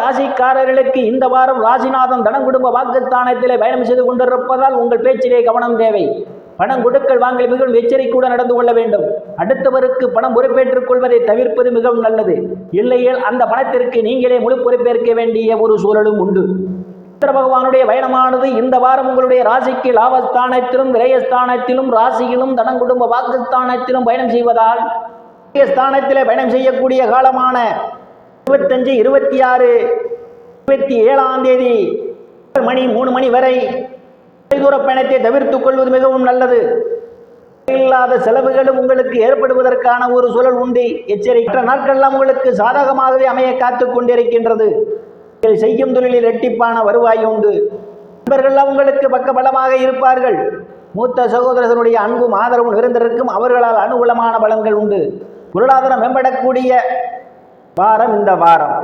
ராசிக்காரர்களுக்கு இந்த வாரம் ராசிநாதன் தனம் குடும்ப வாக்குஸ்தானத்திலே பயணம் செய்து கொண்டிருப்பதால் உங்கள் பேச்சிலே கவனம் தேவை. பணம் கொடுக்கல் வாங்கல் மிகவும் எச்சரிக்கையுடன் நடந்து கொள்ள வேண்டும். அடுத்தவருக்கு பணம் பொறுப்பேற்றுக் கொள்வதை தவிர்ப்பது மிகவும் நல்லது. இல்லையேல் அந்த பணத்திற்கு நீங்களே முழு பொறுப்பேற்க வேண்டிய ஒரு சூழலும் உண்டு. சந்திர பகவானுடைய பயணமானது இந்த வாரம் உங்களுடைய ராசிக்கு லாபஸ்தானத்திலும் விரயஸ்தானத்திலும் ராசியிலும் தனம் குடும்ப வாக்குஸ்தானத்திலும் பயணம் செய்வதால் ஸ்தானத்திலே பயணம் செய்யக்கூடிய காலமான 25, 26, 27ஆம் தேதி மணி 3 மணி வரை தூர பயணத்தை தவிர்த்துக் கொள்வது மிகவும் நல்லது. இல்லாத செலவுகளும் உங்களுக்கு ஏற்படுவதற்கான ஒரு சூழல் உண்டு. எச்சரிக்கை நாட்களெல்லாம் உங்களுக்கு சாதகமாகவே அமைய காத்து கொண்டிருக்கின்றது. செய்யும் தொழிலில் இரட்டிப்பான வருவாய் உண்டு. நண்பர்கள்லாம் உங்களுக்கு பக்கபலமாக இருப்பார்கள். மூத்த சகோதரர்களுடைய அன்பும் ஆதரவும் நிறைந்திருக்கும். அவர்களால் அனுகூலமான பலன்கள் உண்டு. பொருளாதாரம் மேம்படக்கூடிய வாரம் இந்த வாரம்.